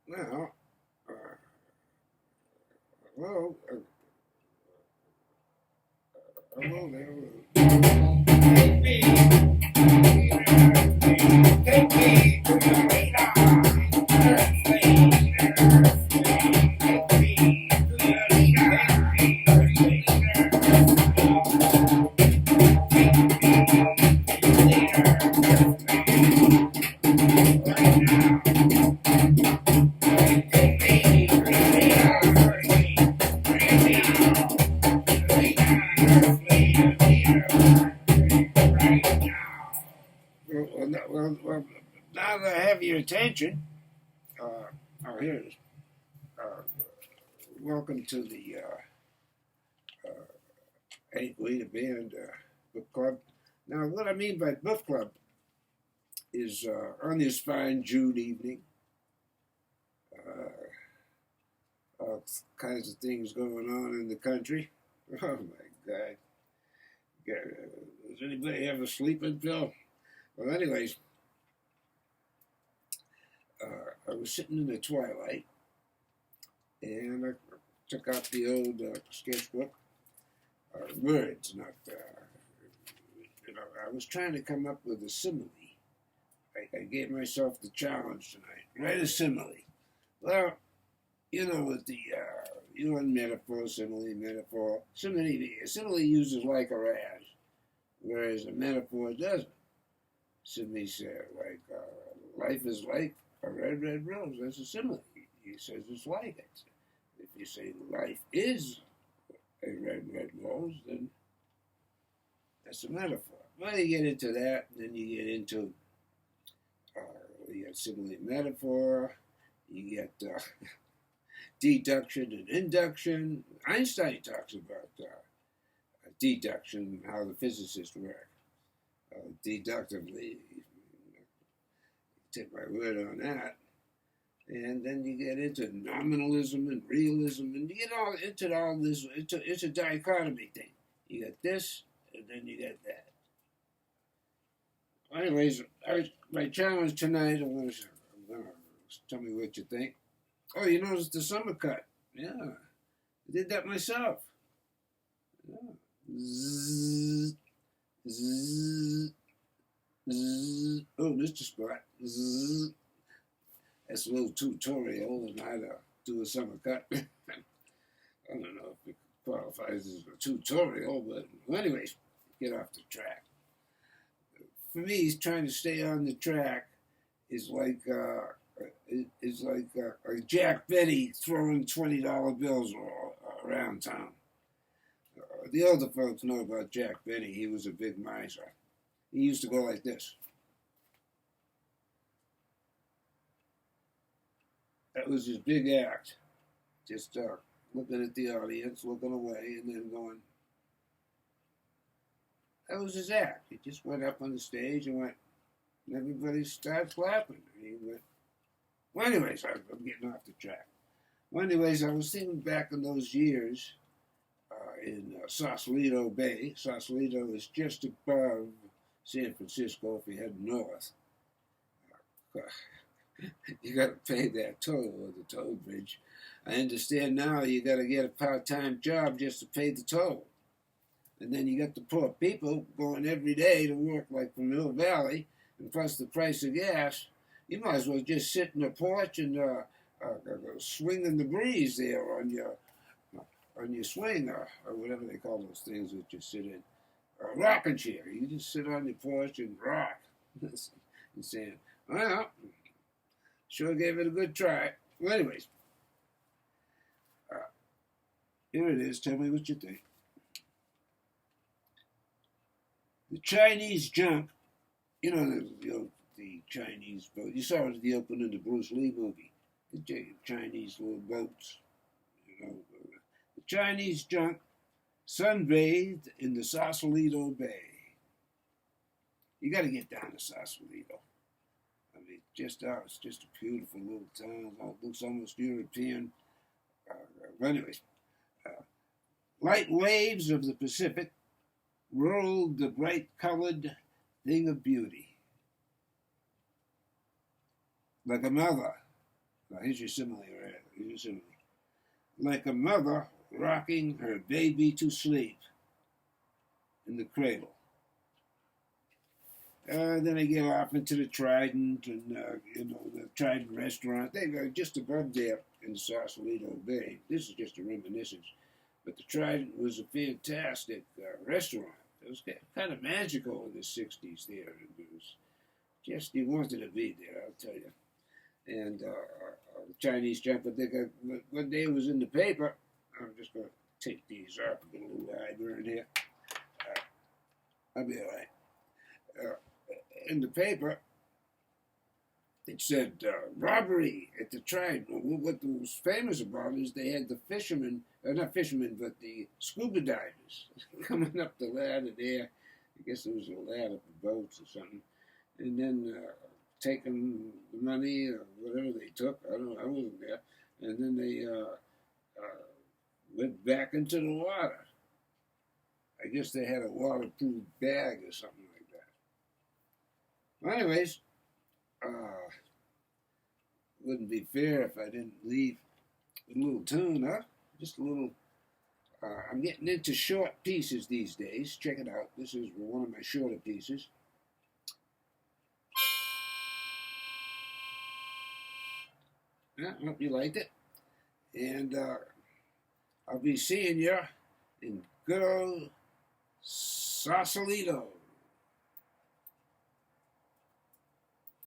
Well, uh, well, hello there. Well, now that I have your attention, here it is. Uh, Welcome to the Eight Way to Band Book Club. Now, what I mean by book club is on this fine June evening, uh, all kinds of things going on in the country. Oh my God. Does anybody have a sleeping pill? Well, anyways, I was sitting in the twilight and I took out the old sketchbook, words, not, I was trying to come up with a simile. I gave myself the challenge tonight. Write a simile. Well, with the, metaphor, simile, metaphor. Simile uses like or as, whereas a metaphor doesn't. Simile said, like, life is like a red, red rose. That's a simile. He says it's like it. If you say life is a red, red rose, then that's a metaphor. Well, you get into that, and then you get into you get simile metaphor, you get deduction and induction. Einstein talks about deduction and how the physicists work. Deductively, take my word on that. And then you get into nominalism and realism, and you get all into all this. It's a dichotomy thing. You got this, and then you got that. Anyways, my challenge tonight, I'm gonna tell me what you think. Oh, you noticed the summer cut? Yeah, I did that myself. Yeah. Zzz, zzz, zzz. Oh, Mr. Spot. Zzz. That's a little tutorial on how to do a summer cut. I don't know if it qualifies as a tutorial, but anyways, get off the track. For me, trying to stay on the track is like Jack Benny throwing $20 bills around town. The older folks know about Jack Benny. He was a big miser. He used to go like this. That was his big act. Just looking at the audience, looking away, and then going. That was his act. He just went up on the stage and went, and everybody started clapping. And he went. Well, anyways, I'm getting off the track. Well, anyways, I was thinking back in those years in Sausalito Bay. Sausalito is just above San Francisco if you head north. You got to pay that toll or the toll bridge. I understand now you got to get a part-time job just to pay the toll. And then you got the poor people going every day to work like from Mill Valley, and plus the price of gas. You might as well just sit in the porch and swing in the breeze there on your swing or whatever they call those things that you sit in. A rocking chair. You just sit on your porch and rock. and saying, well, sure gave it a good try. Well, anyways, here it is. Tell me what you think. The Chinese junk, the Chinese boat. You saw it at the opening of the Bruce Lee movie. The Chinese little boats. The Chinese junk sunbathed in the Sausalito Bay. You got to get down to Sausalito. I mean, it's just a beautiful little town. It looks almost European. Anyways, light waves of the Pacific rolled the bright-colored thing of beauty. Like a mother Now, here's your simile, right? Here's your simile. Like a mother rocking her baby to sleep in the cradle. Then I get off into the Trident and, the Trident restaurant. They go just above there in Sausalito Bay. This is just a reminiscence. But the Trident was a fantastic restaurant. It was kind of magical in the 60s there. It was just, you wanted to be there, I'll tell you. And the Chinese jumper, one day it was in the paper. I'm just going to take these off and get a little eye burn here. I'll be all right. In the paper, it said robbery at the Trident. What was famous about is they had the fishermen, not fishermen, but the scuba divers coming up the ladder there. I guess it was a ladder for boats or something. And then taking the money or whatever they took. I don't know, I wasn't there. And then they went back into the water. I guess they had a waterproof bag or something like that. Well, anyways, wouldn't be fair if I didn't leave a little tune, huh? Just a little. I'm getting into short pieces these days. Check it out. This is one of my shorter pieces. Yeah, I hope you liked it. And I'll be seeing you in good old Sausalito.